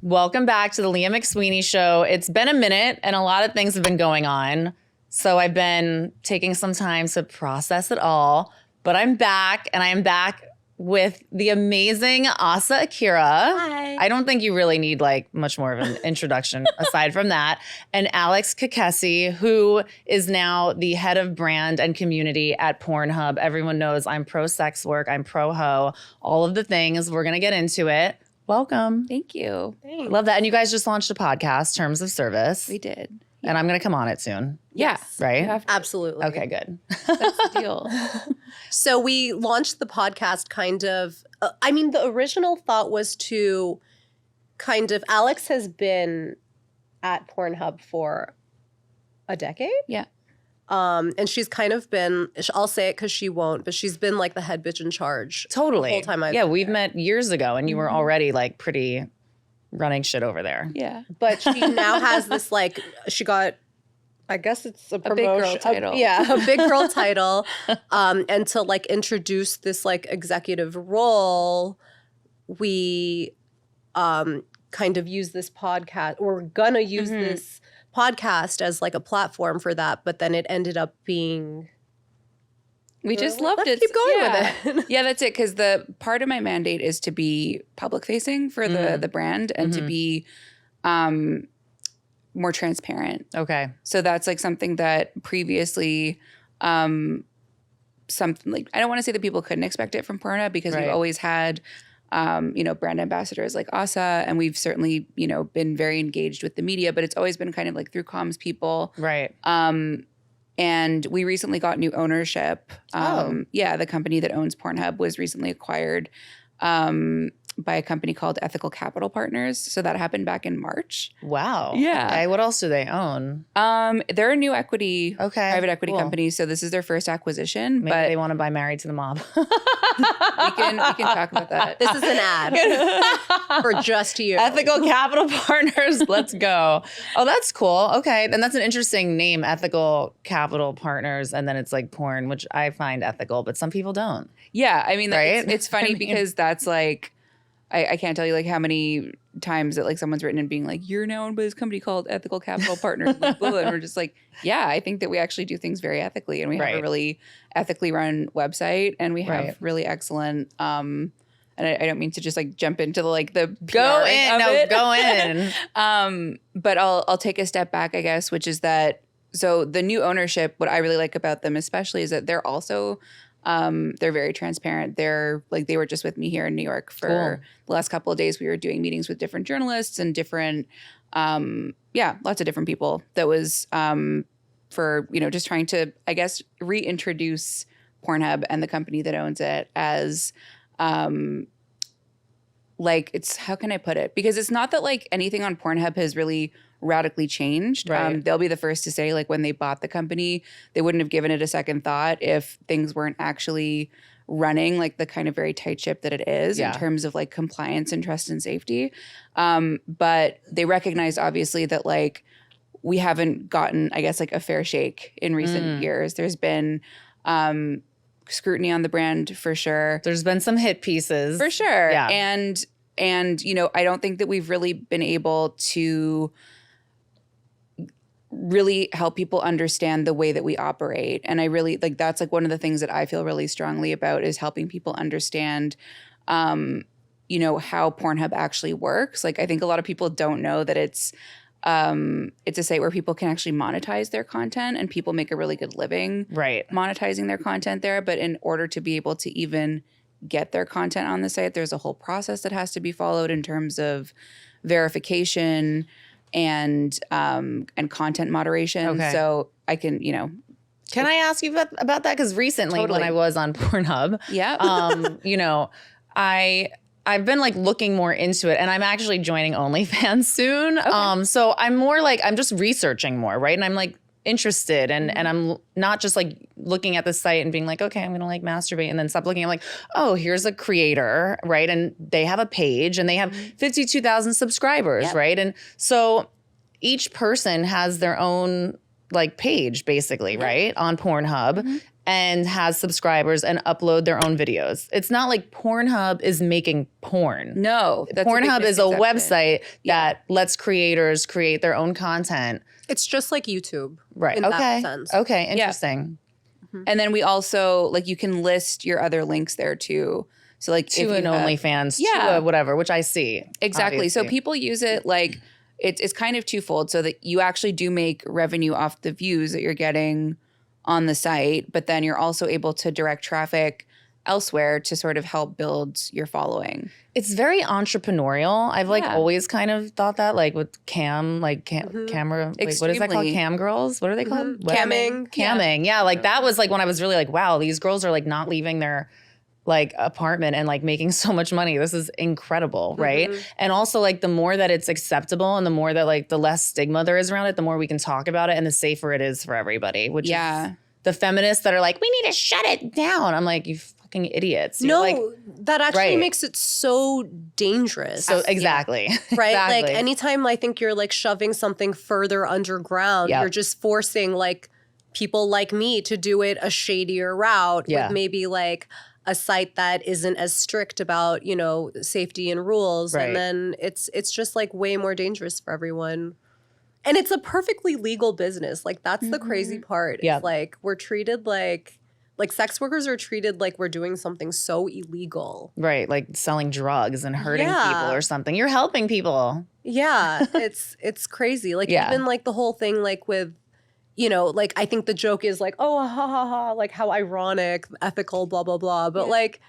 Welcome back to the Leah McSweeney Show. It's been a minute and a lot of things have been going on. So I've been taking some time to process it all. But I'm back, and I am back with the amazing Asa Akira. Hi. I don't think you really need like much more of an introduction aside from that. And Alex Kekesi, who is now the head of brand and community at PornHub. Everyone knows I'm pro sex work, I'm pro ho, all of the things. We're going to get into it. Welcome. Thank you. I love that. And you guys just launched a podcast, Terms of Service. We did. And I'm going to come on it soon. Yes. Right? Absolutely. Okay, good. That's the deal. So we launched the podcast kind of, the original thought was to kind of, Alex has been at PornHub for a decade. Yeah. And she's kind of been, I'll say it because she won't, but she's been like the head bitch in charge. Totally. The whole time I've Yeah, been we've there. met years ago and you were already like pretty running shit over there. Yeah. But she now has this like, she got, I guess it's a big girl promotion. title. A big girl title. And to like introduce this like executive role, we kind of use this podcast, we're gonna use this podcast as like a platform for that, but then it ended up being We just loved let's it. keep going Yeah. with it. Yeah, that's it. Because the part of my mandate is to be public facing for the brand and to be more transparent. Okay. So that's like something that previously, something like, I don't want to say that people couldn't expect it from PornHub because Right. we've always had, brand ambassadors like Asa, and we've certainly, been very engaged with the media, but it's always been kind of like through comms people. Right. And we recently got new ownership. Yeah, the company that owns PornHub was recently acquired by a company called Ethical Capital Partners. So that happened back in March. Wow. Yeah. Okay. What else do they own? They're a new equity, private equity cool. company. So this is their first acquisition. Maybe but they want to buy Married to the Mob. we can talk about that. This is an ad for just you. Ethical Capital Partners. Let's go. Oh, that's cool. Okay. Then that's an interesting name, Ethical Capital Partners. And then it's like porn, which I find ethical, but some people don't. Yeah, I mean, Right? it's funny because that's like, I can't tell you like how many times that like someone's written and being like, you're now owned by this company called Ethical Capital Partners. Blah, blah, blah. And we're just like, yeah, I think that we actually do things very ethically, and we have a really ethically run website, and we have really excellent, and I don't mean to just like jump into the Go PRing in. of No, it. go in. But I'll take a step back, I guess, which is that, so the new ownership, what I really like about them especially is that they're also, they're very transparent. They're like, they were just with me here in New York for the last couple of days. We were doing meetings with different journalists and different, lots of different people. That was for, just trying to, I guess, reintroduce PornHub and the company that owns it as, like, it's, how can I put it? Because it's not that like anything on PornHub has really radically changed. Right. They'll be the first to say, like, when they bought the company, they wouldn't have given it a second thought if things weren't actually running like the kind of very tight ship that it is in terms of like compliance and trust and safety. But they recognized obviously that like we haven't gotten, I guess, like a fair shake in recent years. There's been scrutiny on the brand for sure. There's been some hit pieces. For sure. Yeah. And I don't think that we've really been able to really help people understand the way that we operate. And I really like, that's like one of the things that I feel really strongly about is helping people understand, how PornHub actually works. Like, I think a lot of people don't know that it's a site where people can actually monetize their content, and people make a really good living monetizing their content there. But in order to be able to even get their content on the site, there's a whole process that has to be followed in terms of verification and content moderation. Okay. So I can, Can I ask you about that? Because recently when I was on Pornhub, I've been like looking more into it, and I'm actually joining OnlyFans soon. Okay. So I'm more like, I'm just researching more, right? And I'm like interested, and I'm not just like looking at the site and being like, okay, I'm gonna like masturbate and then stop looking. I'm like, oh, here's a creator, right? And they have a page and they have 52,000 subscribers, right? And so each person has their own like page basically, right? On Pornhub. and has subscribers and upload their own videos. It's not like Pornhub is making porn. No. That's Pornhub is a misconception. website that lets creators create their own content. It's just like YouTube. Right. In Okay. that sense. Okay. Interesting. And then we also, like, you can list your other links there too. So like To if an you have- OnlyFans, to Yeah. a whatever, which I see. Exactly. So obviously. people use it like it's kind of twofold, so that you actually do make revenue off the views that you're getting on the site, but then you're also able to direct traffic elsewhere to sort of help build your following. It's very entrepreneurial. I've like Yeah. always kind of thought that, like with camera, wait, what is that called? Extremely. Cam girls? What are they called? What? Camming. Camming. Yeah, like that was like when I was really like, wow, these girls are like not leaving their like apartment and like making so much money. This is incredible, right? And also like the more that it's acceptable and the more that like the less stigma there is around it, the more we can talk about it and the safer it is for everybody, which is the feminists that are like, we need to shut it down. I'm like, you fucking idiots. You're No, like, that actually right. makes it so dangerous. so exactly. Right? Exactly. Like anytime I think you're like shoving something further underground, Yep. you're just forcing like people like me to do it a shadier route Yeah. with maybe like a site that isn't as strict about, you know, safety and rules. Right. And then it's just like way more dangerous for everyone. And it's a perfectly legal business. Like that's the crazy part. Yeah. It's like we're treated like sex workers are treated like we're doing something so illegal. Right, like selling drugs and hurting Yeah. people or something. You're helping people. Yeah, it's crazy. Like Yeah. even like the whole thing like with, you know, like I think the joke is like, oh, ha ha ha, like how ironic, ethical, blah blah blah. But like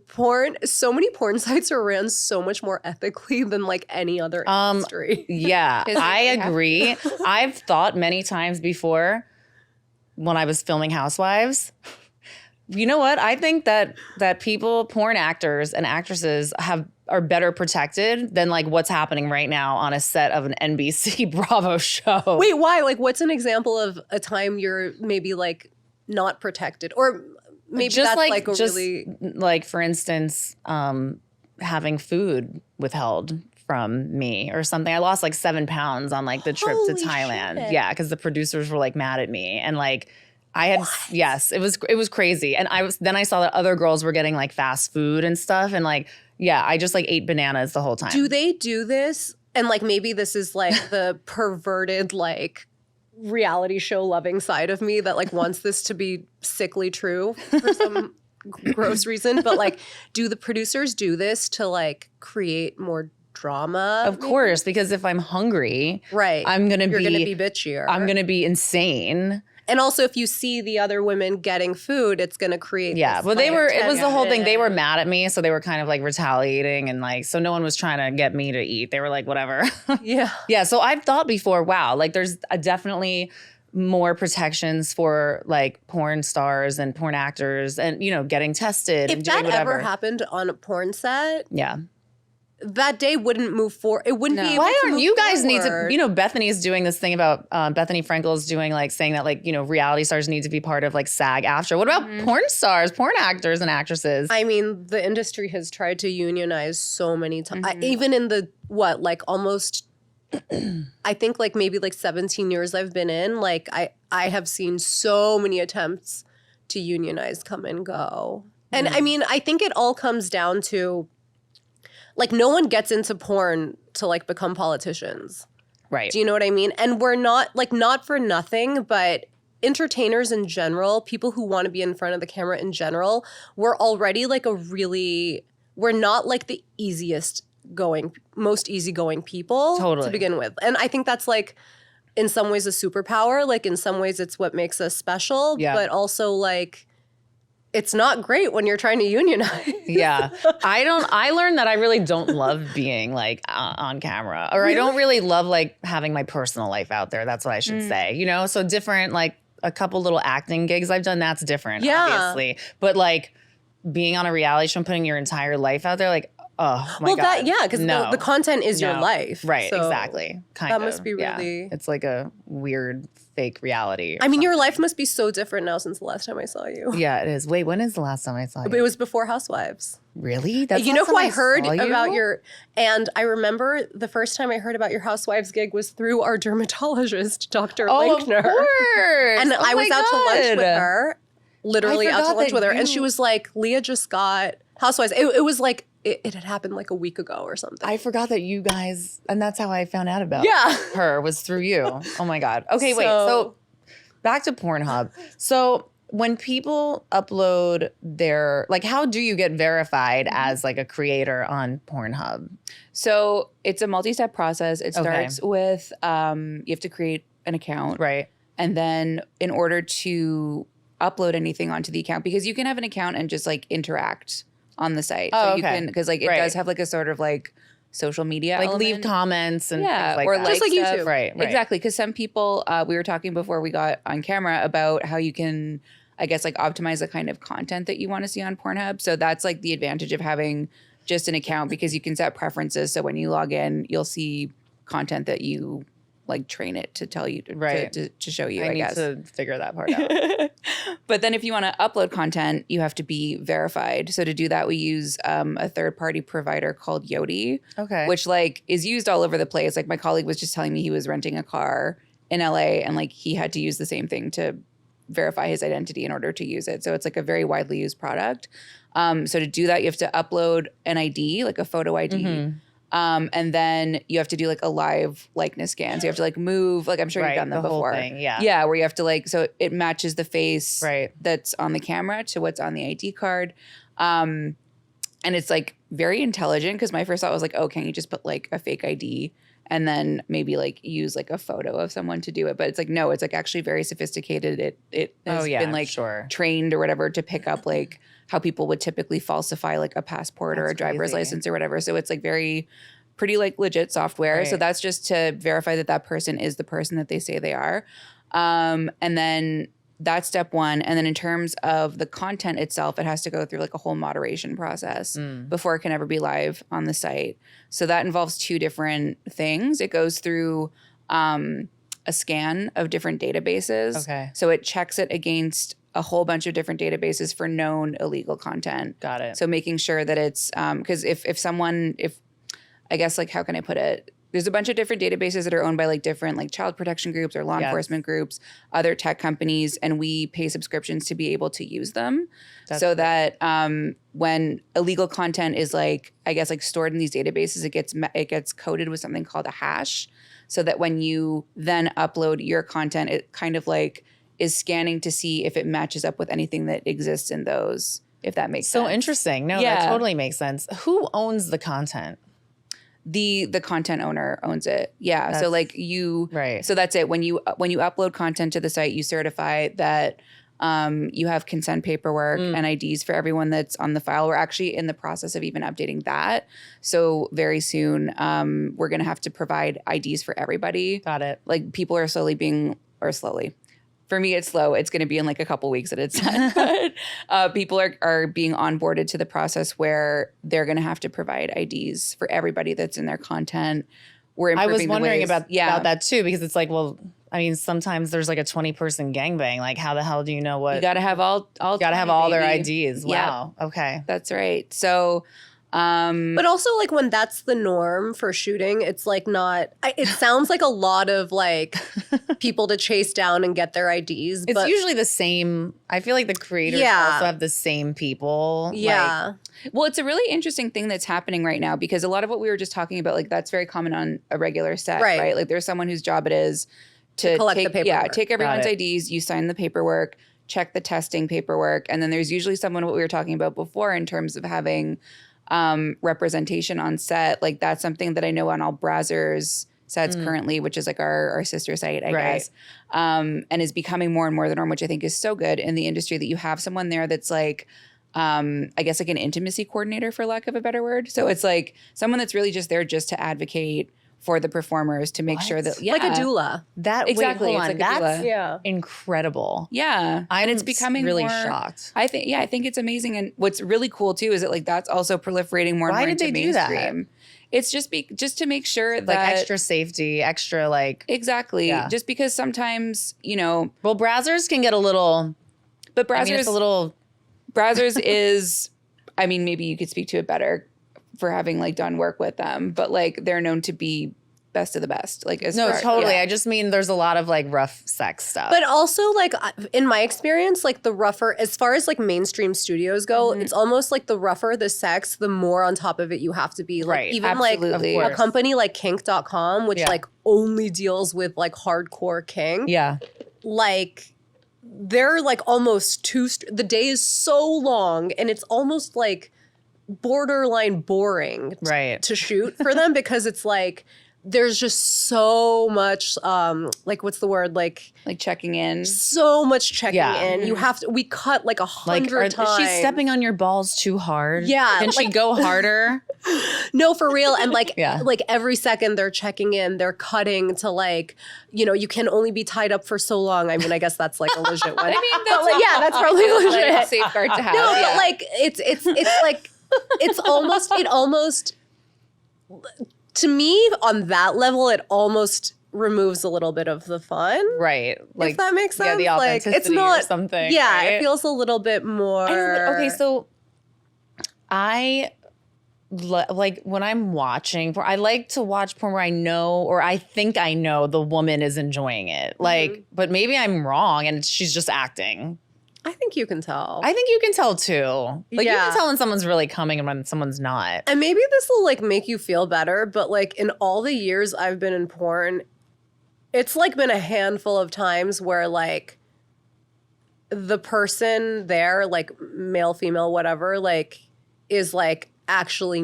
porn, so many porn sites are ran so much more ethically than like any other industry. Yeah, 'Cause I they have agree. I've thought many times before when I was filming Housewives. You know what? I think that people, porn actors and actresses are better protected than like what's happening right now on a set of an NBC Bravo show. Wait, why? Like what's an example of a time you're maybe like not protected? Or maybe just that's like a just really like for instance, having food withheld from me or something. I lost like 7 pounds on like the trip to Holy Thailand. shit. Yeah, because the producers were like mad at me and like I had yes, it was crazy. And I saw that other girls were getting like fast food and stuff and like yeah, I just like ate bananas the whole time. Do they do this? And like maybe this is like the perverted like reality show loving side of me that like wants this to be sickly true for some gross reason. But like, do the producers do this to like create more drama? Of course, because if I'm hungry, Right. I'm gonna You're gonna be bitchier. I'm gonna be insane. And also if you see the other women getting food, it's gonna create Yeah, this, well, like, it was the whole thing. They were tension. mad at me, so they were kind of like retaliating and like, so no one was trying to get me to eat. They were like, whatever. Yeah. Yeah, so I've thought before, wow, like there's definitely more protections for like porn stars and porn actors and, you know, getting tested If and doing that whatever. ever happened on a porn set, Yeah. that day wouldn't move forward. It wouldn't No. be able Why to aren't move you guys need to, forward. you know, Bethany's doing this thing about, Bethany Frankel's doing like saying that like, you know, reality stars need to be part of like SAG-AFTRA. What about porn stars, porn actors and actresses? I mean, the industry has tried to unionize so many times. Even in the, what, like almost, I think like maybe like 17 years I've been in, like I have seen so many attempts to unionize come and go. And I mean, I think it all comes down to, like no one gets into porn to like become politicians. Right. Do you know what I mean? And we're not, like, not for nothing, but entertainers in general, people who want to be in front of the camera in general, we're already like we're not like the most easygoing people Totally. to begin with. And I think that's like, in some ways a superpower. Like in some ways it's what makes us special, Yeah. but also like, it's not great when you're trying to unionize. Yeah. I learned that I really don't love being like on camera or I don't really love like having my personal life out there. That's what I should say, you know? So different, like a couple little acting gigs I've done, that's different, Yeah. obviously. But like being on a reality show and putting your entire life out there, like, oh my God. Because No. the content is your No. life. Right, So exactly. Kind that of. must be yeah. really- It's like a weird fake reality. I mean, your life must be so different now since the last time I saw you. Yeah, it is. Wait, when is the last time I saw But you? it was before Housewives. Really? That's You the know last who time I heard saw you? about and I remember the first time I heard about your Housewives gig was through our dermatologist, Dr. Oh, Linkner. of course. And Oh I was my out to lunch with God. her. literally I out to forgot lunch that with her. And you- she was like, Leah just got Housewives. It was like, it had happened like a week ago or something. I forgot that you guys, and that's how I found out about Yeah. her was through you. Oh my God. Okay, wait. So back to Pornhub. So when people upload their, like, how do you get verified as like a creator on Pornhub? So it's a multi-step process. It Okay. starts with you have to create an account. Right. And then in order to upload anything onto the account, because you can have an account and just like interact on the site. Oh, so you okay. can, because like it Right. does have like a sort of like social media Like element. leave comments and Yeah, things like or that. like Just like stuff. YouTube. Right. Exactly. Because some people, we were talking before we got on camera about how you can, I guess, like optimize the kind of content that you want to see on Pornhub. So that's like the advantage of having just an account, because you can set preferences. So when you log in, you'll see content that you like train it to tell you to, Right. to show you, I I need guess. to figure that part out. But then if you want to upload content, you have to be verified. So to do that, we use a third-party provider called Yoti, Okay. which like is used all over the place. Like my colleague was just telling me he was renting a car in LA and like he had to use the same thing to verify his identity in order to use it. So it's like a very widely used product. So to do that, you have to upload an ID, like a photo ID. Mhm. And then you have to do like a live likeness scan. So you have to like move, like I'm sure Right, you've done them the whole before. thing, yeah. Yeah, where you have to like, so it matches the face Right. that's on the camera to what's on the ID card. And it's like very intelligent, because my first thought was like, oh, can't you just put like a fake ID and then maybe like use like a photo of someone to do it? But it's like, no, it's like actually very sophisticated. It has been like sure. trained or whatever to pick up like how people would typically falsify like a passport or a That's driver's crazy. license or whatever. So it's like very pretty like legit software. So Right. that's just to verify that that person is the person that they say they are. And then that's step one. And then in terms of the content itself, it has to go through like a whole moderation process before it can ever be live on the site. So that involves two different things. It goes through a scan of different databases. Okay. So it checks it against a whole bunch of different databases for known illegal content. Got it. So making sure that it's because if I guess like how can I put it? There's a bunch of different databases that are owned by like different like child protection groups or law Yes. enforcement groups, other tech companies, and we pay subscriptions to be able to use them. That's So that when illegal content is like I guess like stored in these databases, it gets coded with something called a hash, so that when you then upload your content, it kind of like is scanning to see if it matches up with anything that exists in those. If that makes sense. So interesting. No, Yeah. that totally makes sense. Who owns the content? The content owner owns it. Yeah. So That's- like you Right. So that's it. When you upload content to the site, you certify that you have consent paperwork and IDs for everyone that's on the file. We're actually in the process of even updating that. So very soon we're going to have to provide IDs for everybody. Got it. Like people are slowly. For me, it's slow. It's going to be in like a couple weeks that it's done. But people are being onboarded to the process where they're going to have to provide IDs for everybody that's in their content. We're I improving was the wondering ways- about that too, because it's like, well, I mean, sometimes there's like a 20-person gangbang. Like, how the hell do you know what? You got to have all You gotta have 20, all their baby. IDs. Yep. Wow. Okay. That's right. So But also, like, when that's the norm for shooting, it's like it sounds like a lot of like people to chase down and get their IDs. It's but usually the same. I feel like the creators Yeah. also have the same people. yeah. well, it's a really interesting thing that's happening right now, because a lot of what we were just talking about, like that's very common on a regular set, Right. right? Like there's someone whose job it is to collect the take, paperwork. take everyone's Got it. IDs, you sign the paperwork, check the testing paperwork, and then there's usually someone, what we were talking about before in terms of having representation on set. Like that's something that I know on all Brazzers sets currently, which is like our sister site, I Right. guess, and is becoming more and more the norm, which I think is so good in the industry, that you have someone there that's like, I guess like an intimacy coordinator, for lack of a better word. So it's like someone that's really just there just to advocate for the performers, to make sure that, Like a doula. That Exactly, Wait, it's hold on. like a That's doula. Yeah. incredible. Yeah. I'm and it's becoming really more- shocked. I think it's amazing. And what's really cool too is that like that's also proliferating more and Why more did into they do that? mainstream. It's just to make sure Like that extra safety, extra like. exactly. Yeah. Just because sometimes, Well, Brazzers can get a little. but I mean, it's a little. Brazzers is, I mean, maybe you could speak to it better for having like done work with them, but like they're known to be best of the best. Like as No, far, totally. yeah. I just mean there's a lot of like rough sex stuff. But also, like, in my experience, like, the rougher, as far as like mainstream studios go, it's almost like the rougher the sex, the more on top of it you have to be. Like, Right. even Absolutely. like Of a course. company like kink.com, which Yeah. like only deals with like hardcore kink, yeah. like, they're like almost the day is so long and it's almost like borderline boring Right. to shoot for them because it's like there's just so much like what's the word, like checking in. so much checking Yeah. in. You have to, we cut like 100 Is times. she stepping on your balls too hard? Yeah, Can she go harder? No, for real. And like, Yeah. like every second they're checking in, they're cutting to like, you know, you can only be tied up for so long. I mean, I guess that's like a legit one. I mean, But, like, yeah, that's probably legit. like a safeguard to have. No, yeah. but like it's like it almost to me on that level it almost removes a little bit of the fun. Right. Like If that makes sense. Yeah, the like authenticity it's not or something. Yeah, right? it feels a little bit more. I know, but okay, so like when I'm watching porn, I like to watch porn where I know or I think I know the woman is enjoying it. Like, but maybe I'm wrong and she's just acting. I think you can tell. I think you can tell too. Like you Yeah. can tell when someone's really coming and when someone's not. And maybe this will like make you feel better, but like in all the years I've been in porn, it's like been a handful of times where like the person there, like male, female, whatever, like is like actually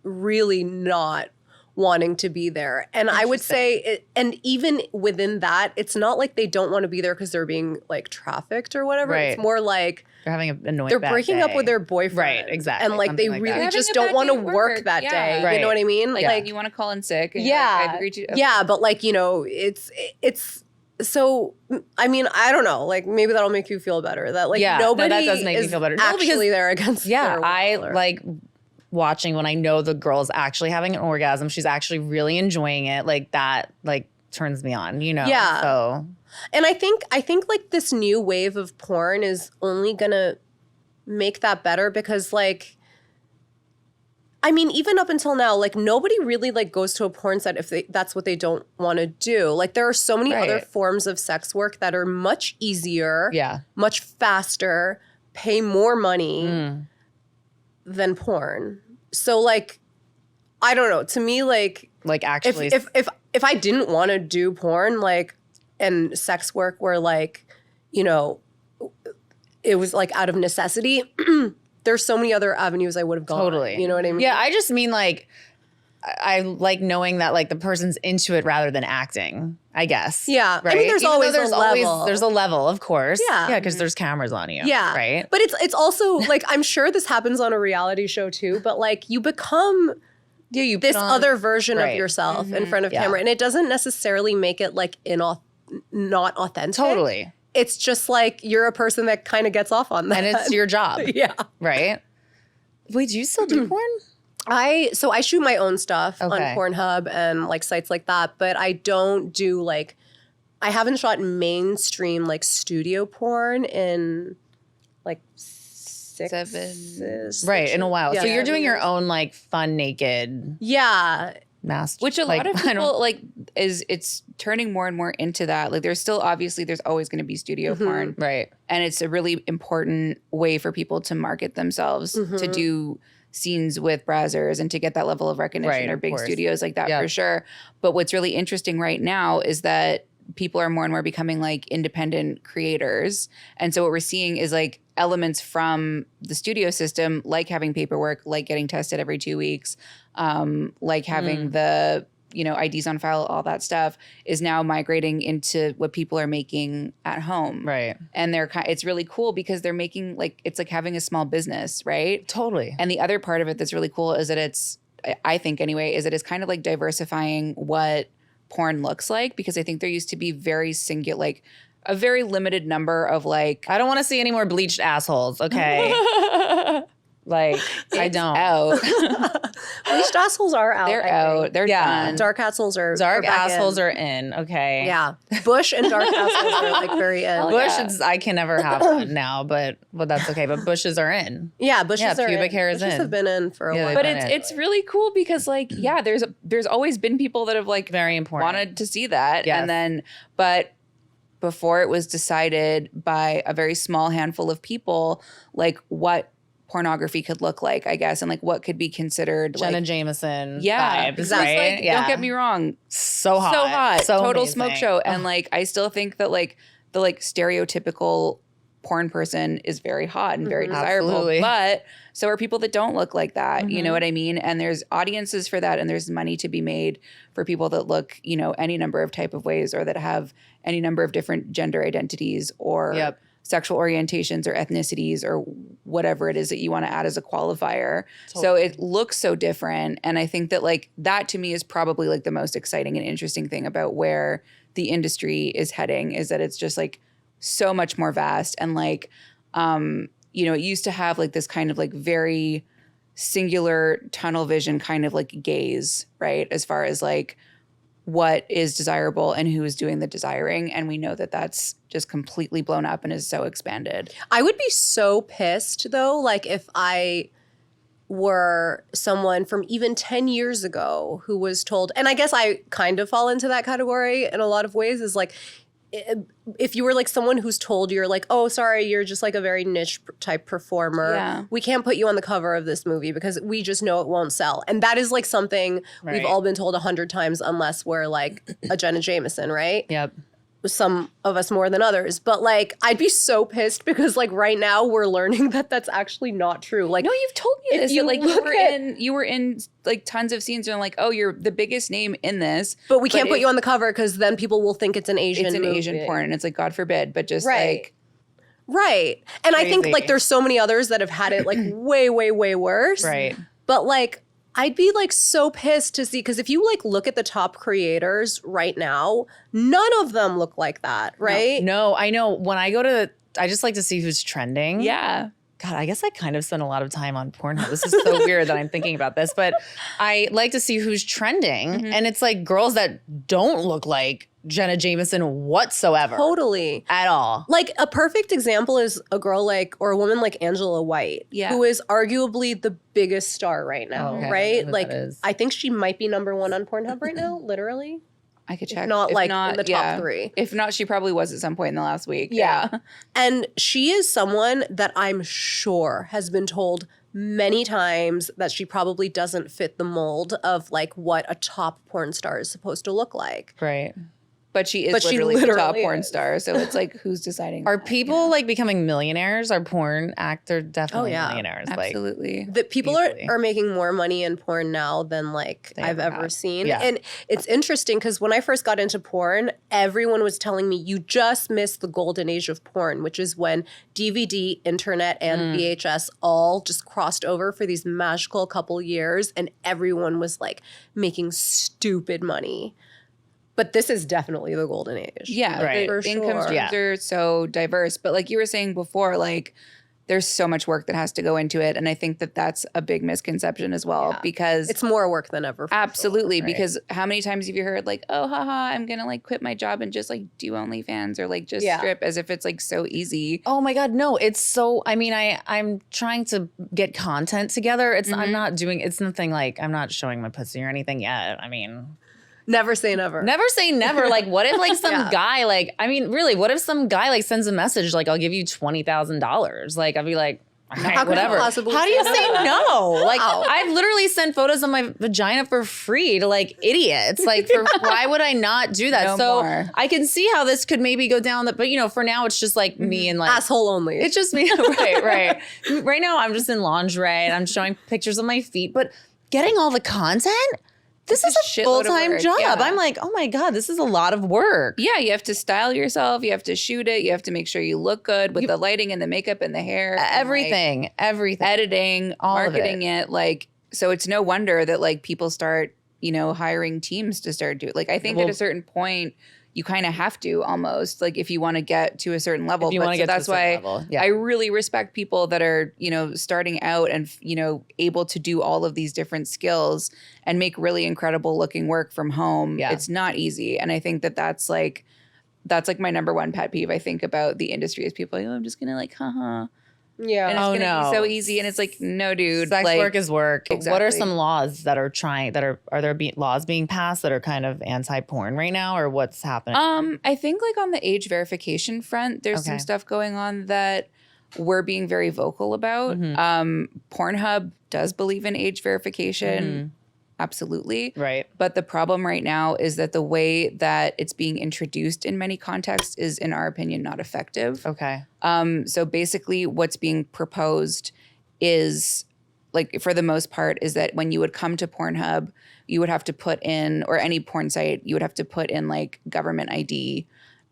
really not wanting to be there. And I would say, and even within that, it's not like they don't want to be there because they're being like trafficked or whatever. Right. It's more like They're having an annoying they're bad breaking up day. with their boyfriend. Right, exactly. And like they Something like really that. just Having a don't bad want to day at work work. that Yeah. day. Right. You know what I mean? Like you want to call in sick. And Yeah. I've agreed to. Yeah, but like, you know, it's so, I mean, I don't know. Like maybe that'll make you feel better. That like Yeah, no, nobody that does make me is feel better. No, actually because- there against Yeah, their I will or- like watching when I know the girl's actually having an orgasm. She's actually really enjoying it. Like that, like turns me on, you know? Yeah. So And I think like this new wave of porn is only gonna make that better because like, I mean, even up until now, like nobody really like goes to a porn set if that's what they don't want to do. Like there are so many other Right. forms of sex work that are much easier, yeah. much faster, pay more money Mm. than porn. So like, I don't know. To me, like Like actually if I didn't want to do porn, like and sex work where like, you know, it was like out of necessity, there's so many other avenues I would have gone. Totally. You know what I mean? Yeah, I just mean like I like knowing that like the person's into it rather than acting, I guess. Yeah. Right? I mean, there's Even though always a level. there's a level, of course. Yeah. Yeah, because there's cameras on you. Yeah. Right? But it's also like, I'm sure this happens on a reality show too, but like you become Yeah, you this put on- other version Right. of yourself in front of Yeah. camera. And it doesn't necessarily make it like not authentic. Totally. It's just like you're a person that kind of gets off on that. And it's your job. yeah. Right? Wait, do you still do porn? I shoot my own stuff on Okay. PornHub and like sites like that, but I don't do like I haven't shot mainstream like studio porn in like 6 Right, in a while. Yeah. So you're doing your own like fun naked Yeah. mask. Which a like, lot of I don't- people like it's turning more and more into that. Like there's still obviously there's always going to be studio porn, Right. and it's a really important way for people to market themselves to do scenes with brazzers and to get that level of recognition Right, or of big course. studios like that Yeah. for sure. But what's really interesting right now is that people are more and more becoming like independent creators. And so what we're seeing is like elements from the studio system, like having paperwork, like getting tested every 2 weeks, like having the, you know, IDs on file, all that stuff is now migrating into what people are making at home. Right. And it's really cool because they're making like, it's like having a small business, right? Totally. And the other part of it that's really cool is that I think anyway, is that it's kind of like diversifying what porn looks like, because I think there used to be very singular, like a very limited number of like, I don't want to see any more bleached assholes, okay? Like, I don't. Out. Bleached assholes are out. They're I out. think. They're done. Dark assholes are Dark back assholes in. are in. Okay. Yeah, bush and dark assholes are like very in. Bush is, I can never have one now, but that's okay. But bushes are in. Yeah, bushes are pubic in. hair is bushes in. have been in for a Yeah, while. But they've it's really cool because like, yeah, there's always been people that have like Very important. wanted to see that. Yes. And then, but before it was decided by a very small handful of people, like what pornography could look like, I guess, and like what could be considered Jenna like, Jameson yeah, vibes, exactly. right? Like, yeah. don't get me wrong, So hot. so hot, So total amazing. smoke show, and like I still think that like the like stereotypical porn person is very hot and very desirable, Absolutely. but so are people that don't look like that. You Mm-hmm. know what I mean? And there's audiences for that, and there's money to be made for people that look, you know, any number of type of ways or that have any number of different gender identities or Yep. sexual orientations or ethnicities or whatever it is that you want to add as a qualifier. So it looks so different. And I think that like that to me is probably like the most exciting and interesting thing about where the industry is heading, is that it's just like so much more vast. And like, you know, it used to have like this kind of like very singular tunnel vision kind of like gaze, right? As far as like what is desirable and who is doing the desiring. And we know that that's just completely blown up and is so expanded. I would be so pissed though, like if I were someone from even 10 years ago who was told, and I guess I kind of fall into that category in a lot of ways, is like, if you were like someone who's told you're like, oh, sorry, you're just like a very niche type performer. Yeah. We can't put you on the cover of this movie because we just know it won't sell. And that is like something Right. we've all been told 100 times, unless we're like a Jenna Jameson, right? Yep. Some of us more than others. But like, I'd be so pissed because like right now we're learning that that's actually not true. Like, No, you've told me If this. you That, like look you were in like tons of scenes and like, oh, you're the biggest name in this. but we can't But put if you on the cover because then people will think it's an Asian It's an movie. Asian porn, and it's like God forbid, but just Right. like Right. And I think Crazy. like there's so many others that have had it like way, way, way worse. Right. But like, I'd be like so pissed to see, because if you like look at the top creators right now, none of them look like that, right? No, I know. When I go to, I just like to see who's trending. yeah. God, I guess I kind of spend a lot of time on Pornhub. This is so weird that I'm thinking about this, but I like to see who's trending. Mm-hmm. And it's like girls that don't look like Jenna Jameson whatsoever Totally. at all. Like a perfect example is a girl like, or a woman like Angela White, Yeah. who is arguably the biggest star right now, Okay. I right? don't know who Like, that is. I think she might be #1 on Pornhub right now, literally. I could check. not, If like, in the top yeah. 3. If not, she probably was at some point in the last week. Yeah. And she is someone that I'm sure has been told many times that she probably doesn't fit the mold of like what a top porn star is supposed to look like. Right. But she is But she literally the top literally porn is. star. So it's like, who's deciding? Are that? people like becoming millionaires? Are porn actors definitely Oh, yeah. millionaires? Absolutely. That people Easily. are making more money in porn now than like They I've ever ever have. seen. Yeah. And it's interesting because when I first got into porn, everyone was telling me you just missed the golden age of porn, which is when DVD, internet, and VHS all just crossed over for these magical couple years, and everyone was like making stupid money. But this is definitely the golden age. Yeah, Right. the For income sure. streams are so diverse. But like you were saying before, like there's so much work that has to go into it, and I think that that's a big misconception as well Yeah. because It's more work than ever. For absolutely Right. because how many times have you heard like, oh, haha, I'm gonna like quit my job and just like do OnlyFans or like just Yeah. strip as if it's like so easy. Oh my God, no, it's so, I mean, I'm trying to get content together. It's, I'm not doing, it's nothing like, I'm not showing my pussy or anything yet. I mean, sure. Never say never. never say never. Like, what if like some Yeah. guy, like, I mean, really, what if some guy like sends a message, like, I'll give you $20,000? Like, I'll be like, all right, How could you whatever. possibly How do you say say no? Like, Wow. I've literally sent photos of my vagina for free to like idiots. Like, for, why would I not do that? No so more. I can see how this could maybe go down. But you know, for now, it's just like me and like Asshole only. it's just me. Right. Right now, I'm just in lingerie and I'm showing pictures of my feet. But getting all the content, this is It's a a shitload of full-time work, job. yeah. I'm like, oh my God, this is a lot of work. Yeah, you have to style yourself, you have to shoot it, you have to make sure you look good with the lighting and the makeup and the hair, and, like, Everything. editing, All of marketing it. Like, so it's no wonder that like people start, you know, hiring teams to start doing. Like, I think at Well- a certain point, you kind of have to almost, like, if you want to get to a certain level. If you want to get that's to a certain why level. Yeah. I really respect people that are, you know, starting out and, you know, able to do all of these different skills and make really incredible looking work from home. Yeah. It's not easy. And I think that that's like my number one pet peeve, I think, about the industry is people, I'm just going to like, haha. Yeah. And it's going to be so easy. And it's like, no, dude. Sex like, work is work. What are Exactly. some laws that are laws being passed that are kind of anti-porn right now, or what's happening? I think like on the age verification front, there's some Okay. stuff going on that we're being very vocal about. Pornhub does believe in age verification. Absolutely. Right. But the problem right now is that the way that it's being introduced in many contexts is, in our opinion, not effective. Okay. So basically what's being proposed is, like, for the most part, is that when you would come to Pornhub, you would have to put in, or any porn site, you would have to put in like government ID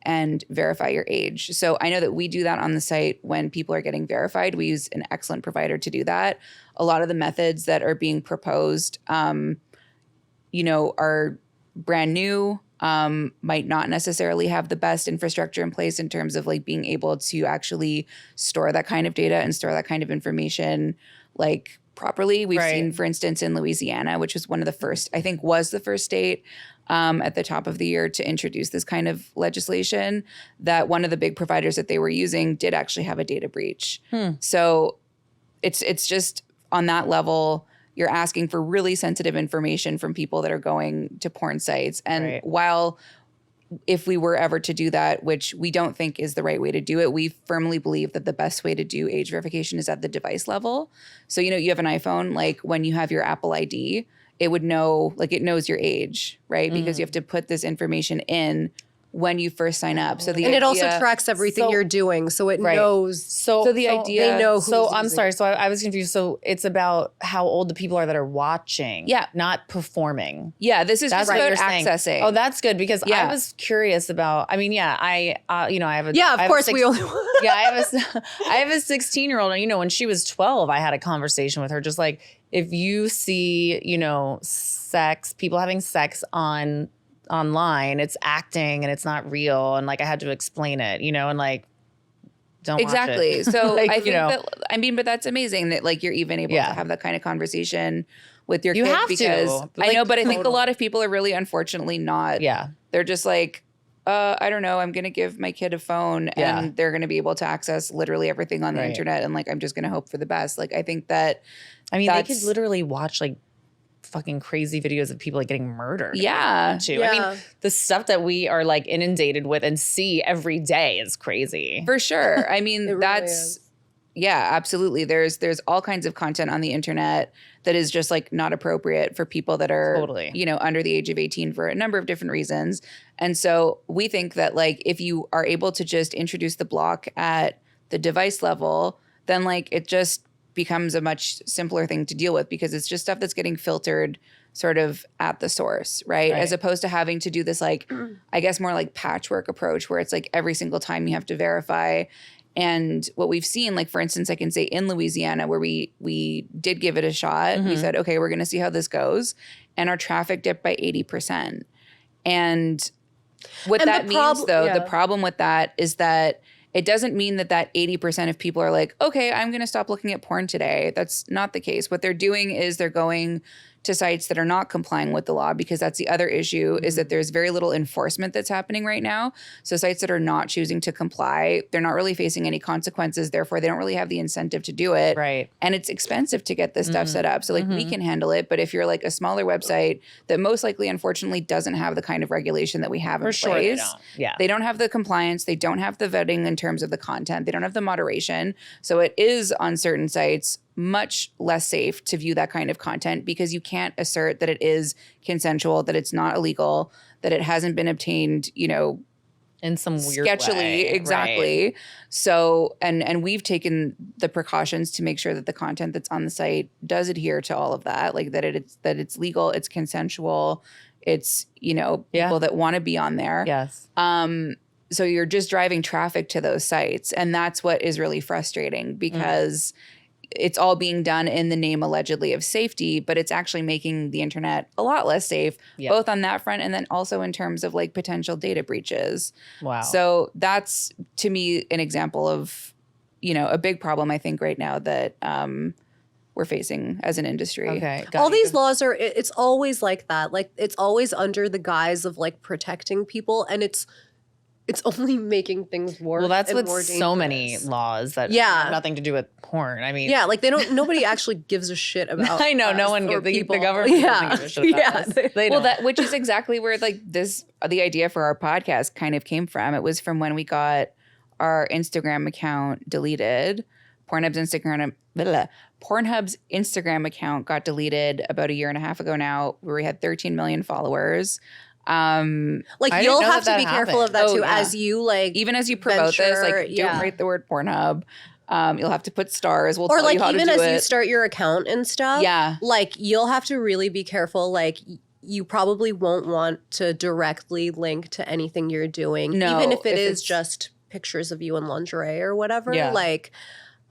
and verify your age. So I know that we do that on the site when people are getting verified. We use an excellent provider to do that. A lot of the methods that are being proposed, you know, are brand new, might not necessarily have the best infrastructure in place in terms of like being able to actually store that kind of data and store that kind of information like properly. We've Right. seen, for instance, in Louisiana, which was one of the first, I think was the first state at the top of the year to introduce this kind of legislation, that one of the big providers that they were using did actually have a data breach. So it's just on that level, you're asking for really sensitive information from people that are going to porn sites. And Right. while if we were ever to do that, which we don't think is the right way to do it, we firmly believe that the best way to do age verification is at the device level. So, you know, you have an iPhone, like when you have your Apple ID, it would know, like it knows your age, right? Because you have to put this information in when you first sign up. So And it also tracks everything So- you're doing, so it Right. knows. So the idea, they know who's So I'm using sorry. it. So I was confused. So it's about how old the people are that are watching. Yeah. Not performing. yeah, this is That's just what about you're accessing. saying. Oh, that's good, because Yeah. I was curious about. I mean, yeah, I have a Yeah, I of have a course we only. yeah, I have a 16-year-old, and when she was 12, I had a conversation with her, just like, if you see, people having sex online, it's acting and it's not real, and like I had to explain it, and like, don't Exactly. watch it. So Like, I think but that's amazing that like you're even able to Yeah. have that kind of conversation with your You kid, have to. because I Like, know, but I think a totally. lot of people are really unfortunately not. Yeah. They're just like, I don't know, I'm going to give my kid a phone Yeah. and they're going to be able to access literally everything on the Right. internet. And like, I'm just going to hope for the best. Like, I think that, I mean, they That's- could literally watch like fucking crazy videos of people like getting murdered. yeah, Too. I Yeah. mean, the stuff that we are like inundated with and see every day is crazy. for sure. I mean, It really that's, is. yeah, absolutely. There's all kinds of content on the internet that is just like not appropriate for people that are, Totally. under the age of 18 for a number of different reasons. And so we think that like if you are able to just introduce the block at the device level, then like it just becomes a much simpler thing to deal with, because it's just stuff that's getting filtered sort of at the source, right? Right. As opposed to having to do this like, I guess more like patchwork approach where it's like every single time you have to verify. And what we've seen, like for instance, I can say in Louisiana where we did give it a shot, we said, okay, we're going to see how this goes. And our traffic dipped by 80%. And what And that the means though, yeah. the problem with that is that it doesn't mean that 80% of people are like, okay, I'm going to stop looking at porn today. That's not the case. What they're doing is they're going to sites that are not complying with the law, because that's the other issue is that there's very little enforcement that's happening right now. So sites that are not choosing to comply, they're not really facing any consequences. Therefore, they don't really have the incentive to do it. Right. And it's expensive to get this stuff set up. So like we can handle it. But if you're like a smaller website that most likely, unfortunately, doesn't have the kind of regulation that we have in For sure they place. don't. Yeah. They don't have the compliance. They don't have the vetting in terms of the content. They don't have the moderation. So it is on certain sites much less safe to view that kind of content, because you can't assert that it is consensual, that it's not illegal, that it hasn't been obtained, in some weird sketchily. way. Exactly. Right. So, and we've taken the precautions to make sure that the content that's on the site does adhere to all of that, like that it's legal, it's consensual, it's, Yeah. people that want to be on there. Yes. So you're just driving traffic to those sites. And that's what is really frustrating, because it's all being done in the name allegedly of safety, but it's actually making the internet a lot less safe, both on that front and then also in terms of like potential data breaches. Wow. So that's, to me, an example of, you know, a big problem I think right now that we're facing as an industry. Okay. All these laws are, it's always like that. Like, it's always under the guise of like protecting people, and it's only making things worse. Well, that's and with more so many dangerous. laws that Yeah. have nothing to do with porn. I mean, Yeah, like nobody actually gives a shit about I know, no us one or gives the people. government Yeah. doesn't give a shit about Yeah. us. They Well, don't. which is exactly where like the idea for our podcast kind of came from. It was from when we got our Instagram account deleted. Pornhub's Instagram account got deleted about a year and a half ago now, where we had 13 million followers. Like, I you'll didn't know have to that be careful of that happened. too, Oh, yeah. as you like, Even as you promote this, like, venture, don't write the word Pornhub. You'll have to put stars. We'll or tell like you how even to do as you it. start your account and stuff. Yeah. like you'll have to really be careful. Like, you probably won't want to directly link to anything you're doing, No, even if it if is it's- just pictures of you in lingerie or whatever. Yeah. Like,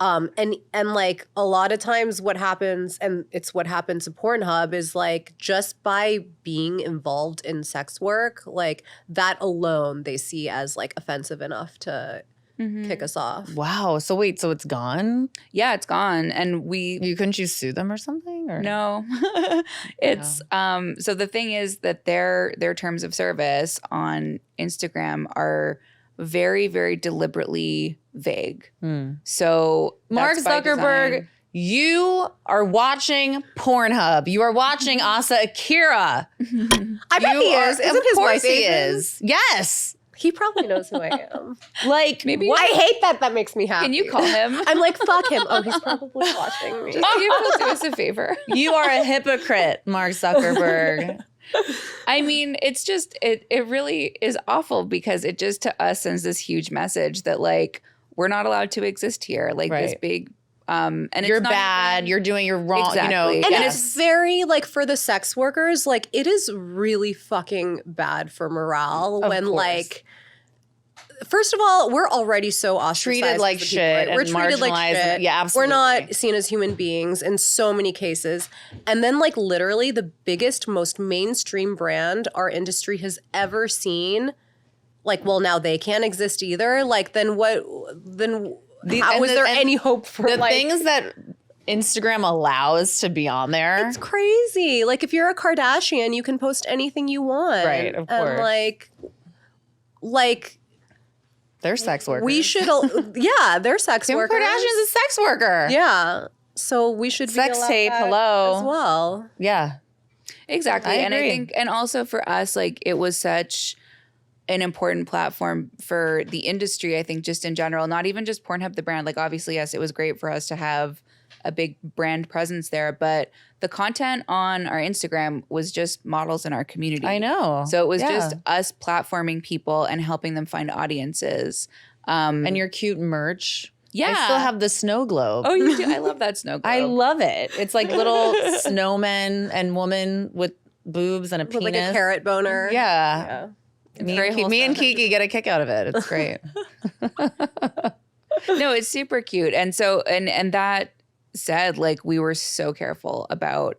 and like a lot of times what happens, and it's what happened to Pornhub, is like just by being involved in sex work, like that alone they see as like offensive enough to kick us off. Wow. So wait, so it's gone? Yeah, it's gone. And Couldn't you sue them or something? Or No, it's so the thing is that their terms of service on Instagram are very, very deliberately vague. So Mark that's by Zuckerberg, design. you are watching Pornhub. You are watching Asa Akira. I bet he is. Isn't Of his course wife he Asian? is. Yes. He probably knows who I am. Like Maybe- what? I hate that. That makes me happy. Can you call him? I'm like, fuck him. Oh, he's probably watching me. Just see if he'll do us a favor. You are a hypocrite, Mark Zuckerberg. I mean, it's just it really is awful because it just to us sends this huge message that like we're not allowed to exist here. Like this Right. big and You're it's not bad. even- You're wrong. You know, Exactly. And Yes. it's very like for the sex workers, like it is really fucking bad for morale Of when course. like. First of all, we're already so ostracized. treated like as a people, shit right? We're and treated like marginalized. shit. Yeah, absolutely. We're not seen as human beings in so many cases. And then like literally the biggest, most mainstream brand our industry has ever seen, like, well, now they can't exist either. Like, then what? Then how is there any hope for the like, things that Instagram allows to be on there? It's crazy. Like if you're a Kardashian, you can post anything you want. Right, of And course. like They're sex workers. we should, yeah, they're sex Kim workers. Kardashian's a sex worker. Yeah. So we should Sex be allowed tape, that hello. as well. Yeah. Exactly. I And I agree. think, and also for us, like it was such an important platform for the industry, I think, just in general, not even just Pornhub, the brand. Like, obviously, yes, it was great for us to have a big brand presence there, but the content on our Instagram was just models in our community. I know. So it was Yeah. just us platforming people and helping them find audiences. And your cute merch. Yeah. I still have the snow globe. Oh, you do? I love that snow globe. I love it. It's like little snowmen and woman with boobs and a With penis. like a carrot boner. Yeah. very Me and wholesome. Kiki get a kick out of it. It's great. No, it's super cute. And so, and that said, like, we were so careful about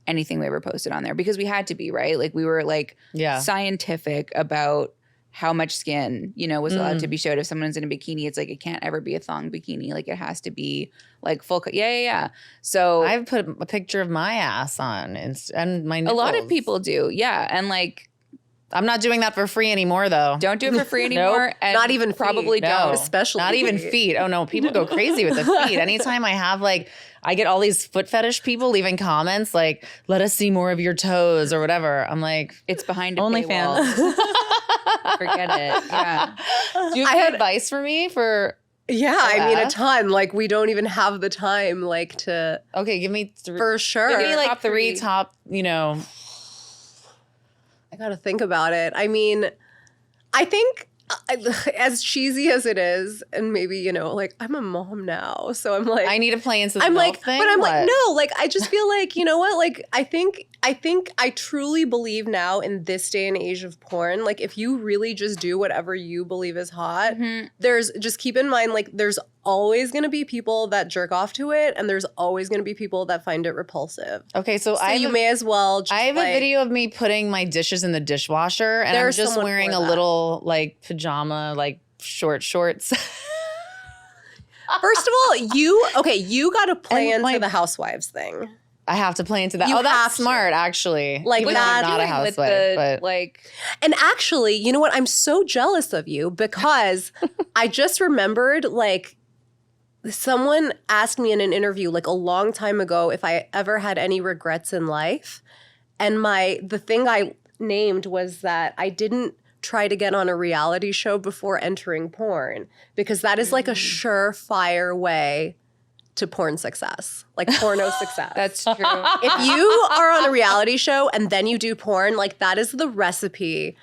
anything we ever posted on there because we had to be, right? Like, we were like Yeah. scientific about how much skin, you know, was allowed to be showed. If someone's in a bikini, it's like, it can't ever be a thong bikini. Like, it has to be like full. Yeah. So I've put a picture of my ass on and my a nipples. lot of people do. Yeah. And like, I'm not doing that for free anymore, though. don't do it for free anymore. And Not even probably feet. don't. No. Especially Not even feet. feet. Oh no, people go crazy with the feet. Anytime I have like, I get all these foot fetish people leaving comments like, "Let us see more of your toes" or whatever. I'm like, It's behind a OnlyFans. paywall. Forget it. Yeah. do you have I any had- advice for me for? Yeah, I mean a ass? ton. Like we don't even have the time like to Okay, give me three. for sure. Give me like Top three three. top. You know, I got to think about it. I mean, I think as cheesy as it is, and maybe, you know, like I'm a mom now. So I'm like, I need to play into the I'm milk like, thing. but I'm like, What? no, like I just feel like, you know what? Like I think I truly believe now in this day and age of porn, like if you really just do whatever you believe is hot, there's just keep in mind, like there's always going to be people that jerk off to it, and there's always going to be people that find it repulsive. Okay, so You may as well just I have a video of me putting my dishes in the dishwasher, and I'm There's just someone wearing for a that. little like pajama, like shorts. First of all, you got to play And into the housewives thing. I have to play into that. You Oh, that's have to. smart, actually. Like Even though that- I'm not a Doing with housewife, the, but like, And actually, you know what? I'm so jealous of you because I just remembered, like, someone asked me in an interview like a long time ago if I ever had any regrets in life. And the thing I named was that I didn't try to get on a reality show before entering porn, because that is like a surefire way to porn success, like porno success. that's true. If you are on a reality show and then you do porn, like that is the recipe.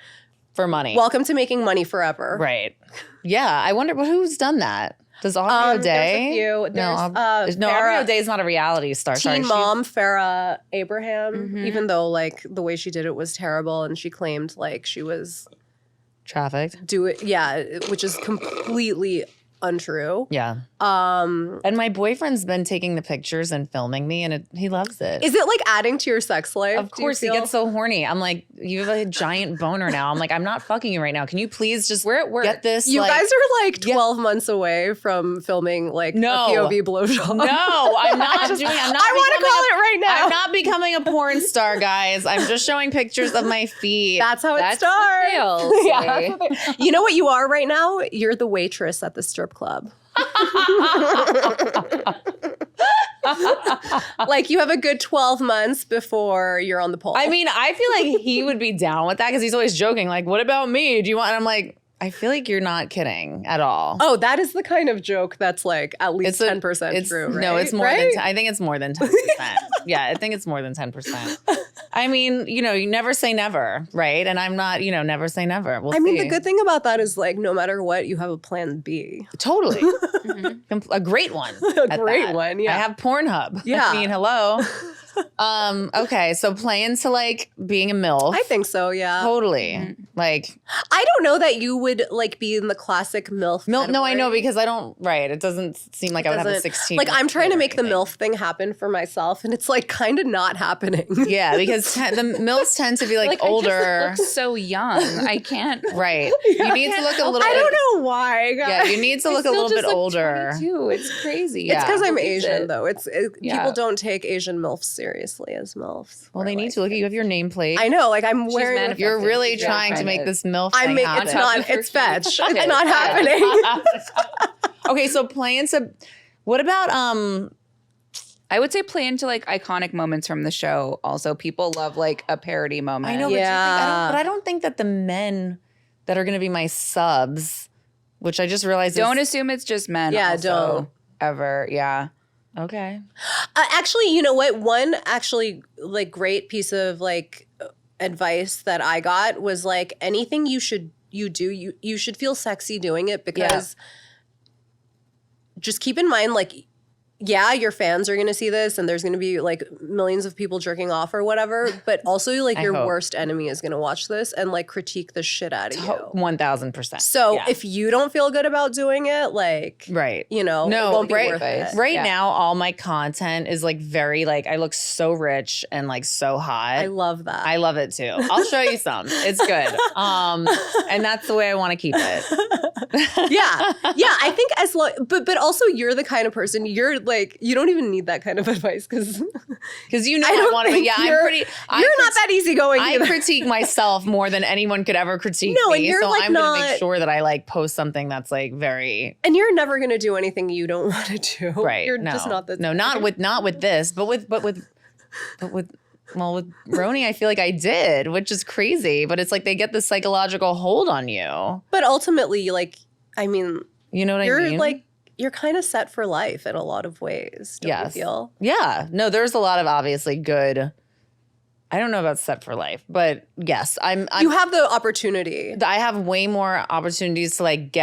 for money. Welcome to making money forever. Right. Yeah, I wonder who's done that. Does Aubrey O'Day? There's a few. There's no, Farrah- Aubrey O'Day is not a reality star. Sorry, Teen she's- mom Farrah Abraham, Mhm. even though like the way she did it was terrible, and she claimed like she was trafficked. which is completely untrue. Yeah. And my boyfriend's been taking the pictures and filming me, and he loves it. Is it like adding to your sex life? Of course, he gets so horny. I'm like, you have a giant boner now. I'm like, I'm not fucking you right now. Can you please just We're at work. get this? You like- guys are like 12 months away from filming like No. a POV blowjob. No, I'm not doing. I'm not. I want to becoming call it right now. I'm not becoming a porn star, guys. I'm just showing pictures of my feet. That's how it That's starts. the sales, Yeah, eh? that's what you know what you are right now? You're the waitress at the strip club. Like you have a good 12 months before you're on the pole. I mean, I feel like he would be down with that because he's always joking. Like, what about me? Do you want? And I'm like, I feel like you're not kidding at all. oh, that is the kind of joke that's like at least 10% true, right? No, it's more right? than. I think it's more than 10%. Yeah, I think it's more than 10%. I mean, you never say never, right? And I'm not, never say never. We'll I mean, see. the good thing about that is like no matter what, you have a plan B. Totally. A great one. A great one, yeah. I have PornHub. Yeah. I mean, hello. Okay, so playing to like being a MILF. I think so, yeah. Totally. Like I don't know that you would like be in the classic MILF. MILF. No, I know category. because I don't. Right. It doesn't seem like I would have a Doesn't- 16. Like I'm trying to kid or make the anything. MILF thing happen for myself, and it's like kind of not happening. Yeah, because the MILFs tend to be like, older. I just look so young. I can't. Right. You need to look a little. I bit, don't know why. Guys. Yeah, you need to look a little bit older. 22. It's crazy. It's because I'm Look at Asian, it. though. Yeah. People don't take Asian MILFs seriously as MILFs. Well, Or, they need like- to look at you. Have your nameplate. I know, like I'm She's wearing. manifesting. You're really Yeah, trying to trying make to- this MILF I thing make happen. it's not. Top of It's her fetch. feet. It's not happening. Okay, so playing to. What about I would say play into like iconic moments from the show. Also, people love like a parody moment. I know, Yeah. but I don't think that the men that are going to be my subs, which I just realized. Don't assume it's just men. Yeah, also, don't. ever. Yeah. Okay. Actually, you know what? One actually like great piece of like advice that I got was like anything you should feel sexy doing it, because just keep in mind like yeah, your fans are going to see this and there's going to be like millions of people jerking off or whatever, but also like I your hope. worst enemy is going to watch this and like critique the shit out of you. 1,000%. So Yeah. if you don't feel good about doing it, like, Right. no, No, it won't be right- worth it. Right Yeah. now, all my content is like very like I look so rich and like so hot. I love that. I love it too. I'll show you some. It's good. And that's the way I want to keep it. yeah. I think as long, but also you're the kind of person, you're like, you don't even need that kind of advice because Because I don't want to. think Yeah, I'm you're- pretty. you're not that easygoing I either. critique myself more than anyone could ever critique No, me. and you're, so like, I'm gonna not- make sure that I like post something that's like very And you're never going to do anything you don't want to do. right. You're no, just not the no, not with this, but with Roni, I feel like I did, which is crazy. But it's like they get this psychological hold on you. But ultimately, like, I mean, You know what I you're mean? like, you're kind of set for life in a lot of ways. Don't Yes. you feel? Yeah. No, there's a lot of obviously good. I don't know about set for life, but yes, I'm You have the opportunity. I have way more opportunities to like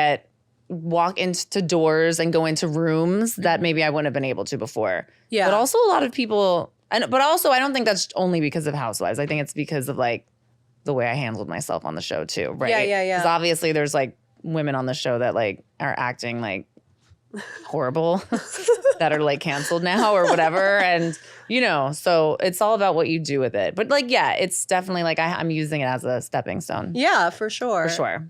walk into doors and go into rooms that maybe I wouldn't have been able to before. Yeah. But also a lot of people, but also I don't think that's only because of Housewives. I think it's because of like the way I handled myself on the show too, right? Yeah. Because obviously there's like women on the show that like are acting like horrible that are like canceled now or whatever. And, so it's all about what you do with it. But like, yeah, it's definitely like I'm using it as a stepping stone. Yeah, for sure. For sure.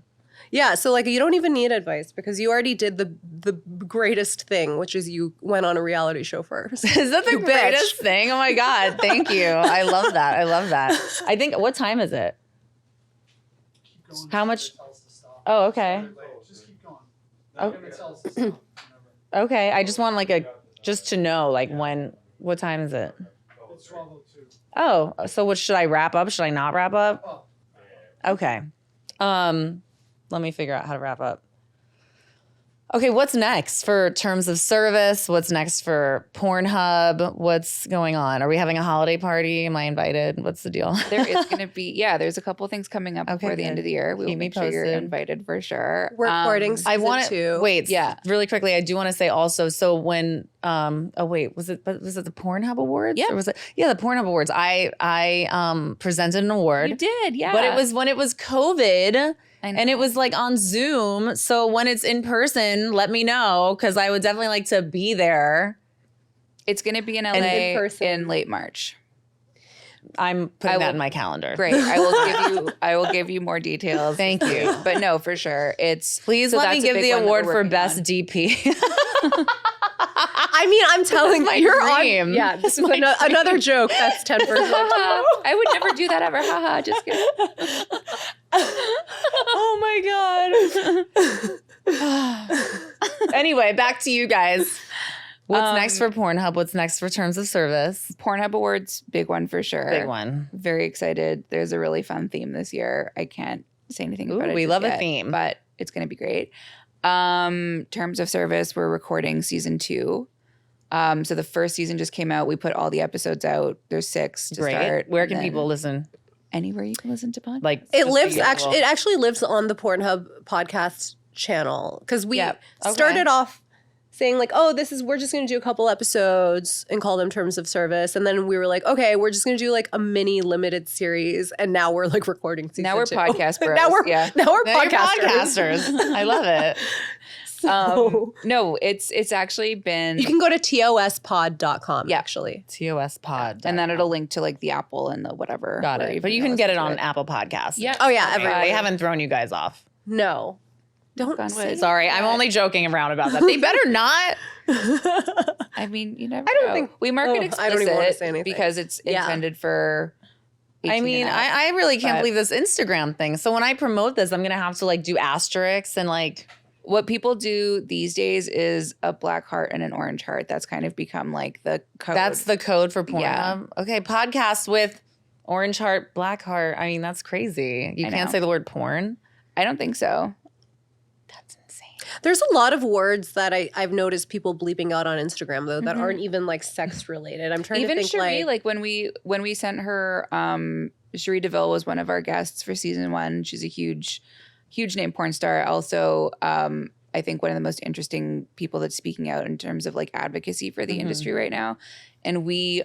Yeah, so like you don't even need advice because you already did the greatest thing, which is you went on a reality show first. Is that the greatest thing? Oh my God. Thank you. I love that. I love that. I think, what time is it? How much? Oh, okay. Just keep going. Oh. Okay. I just want just to know what time is it? It's 12:02. Oh, so what, should I wrap up? Should I not wrap up? Okay. Let me figure out how to wrap up. Okay, what's next for terms of service? What's next for PornHub? What's going on? Are we having a holiday party? Am I invited? What's the deal? There is going to be, there's a couple things coming up before the end of the year. We will make sure you're invited for sure. We're recording season 2. Wait, really quickly, I do want to say also, so when, was it the PornHub Awards? Yeah. Or was it? Yeah, the PornHub Awards. I presented an award. You did, yeah. But it was when it was COVID. And it was like on Zoom. So when it's in person, let me know because I would definitely like to be there. It's going to be in LA in late March. I'm putting that in my calendar. Great. I will give you more details. Thank you. But no, for sure. Please let me give the award for best DP. I mean, I'm telling you, you're dream. on. Yeah, this is another joke. That's 10%. I would never do that ever. Haha, just kidding. Oh my God. Anyway, back to you guys. What's next for PornHub? What's next for terms of service? PornHub Awards, big one for sure. Big one. Very excited. There's a really fun theme this year. I can't say anything about it. We love a theme. But it's going to be great. Terms of service, we're recording season 2. So the first season just came out. We put all the episodes out. There's 6 to start. Where can people listen? Anywhere you can listen to podcasts. Like it actually lives on the PornHub podcast channel because we started off saying like, we're just going to do a couple episodes and call them terms of service. And then we were like, okay, we're just going to do like a mini limited series. And now we're like recording season 2. Now we're podcast bros. now we're podcasters. podcasters. I love it. No, it's actually been. You can go to tospod.com actually. TOS Pod. And then it'll link to like the Apple and the whatever. Got it. But you can get it on Apple Podcasts. Yeah. Oh yeah. Okay. They haven't thrown you guys off. No. Don't say Sorry, I'm only joking around about that. They better not. I mean, you never. I don't know. think we mark it explicit. I don't even want to say anything because it's intended for. I mean, I really can't believe this Instagram thing. So when I promote this, I'm gonna have to like do asterisks and like. What people do these days is a black heart and an orange heart. That's kind of become like the code. That's the code for PornHub. Yeah. Okay, podcast with orange heart, black heart. I mean, that's crazy. You can't say the word porn. I don't think so. That's insane. There's a lot of words that I've noticed people bleeping out on Instagram though that aren't even like sex related. I'm trying to think Cherie, like when we sent her, Cherie DeVille was one of our guests for season 1. She's a huge name porn star. Also, I think one of the most interesting people that's speaking out in terms of like advocacy for the industry right now. And we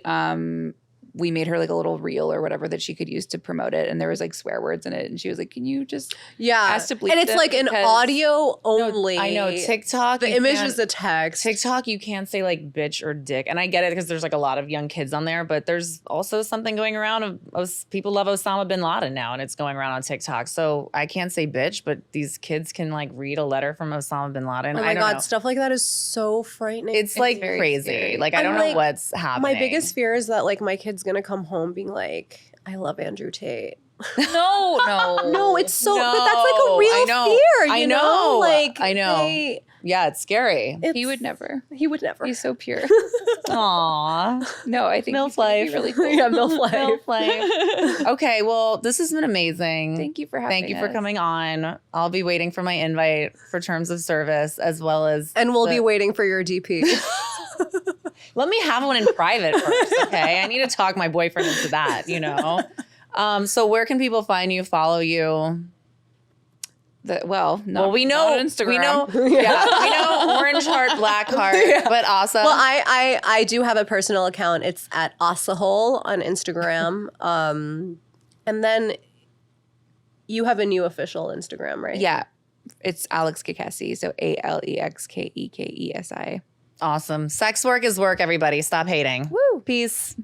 made her like a little reel or whatever that she could use to promote it. And there was like swear words in it. And she was like, can you just ask to bleep And it's like an audio only. I know. TikTok. The image is a text. TikTok, you can't say like bitch or dick. And I get it because there's like a lot of young kids on there. But there's also something going around of people love Osama bin Laden now. And it's going around on TikTok. So I can't say bitch, but these kids can like read a letter from Osama bin Laden. Oh my God. Stuff like that is so frightening. It's like crazy. Scary. Like I don't know what's happening. My biggest fear is that like my kid's going to come home being like, I love Andrew Tate. No, it's so, but that's like a real fear, you know? Like, I know. Yeah, it's scary. He would never. He would never. He's so pure. Aw. No, I think MILF he's gonna life. be really cool. Yeah, MILF life. MILF life. Okay, well, this has been amazing. Thank you for having Thank you for us. coming on. I'll be waiting for my invite for terms of service as well as And we'll be waiting for your DP. Let me have one in private first, okay? I need to talk my boyfriend into that, you know? So where can people find you, follow you? We know. Well, we know, on Instagram. we know orange heart, black heart, but Asa. Well, I do have a personal account. It's at Asahole on Instagram. And then you have a new official Instagram, right? Yeah. it's Alex Kekesi. So ALEXKEKESI. Awesome. Sex work is work, everybody. Stop hating. Woo. Peace.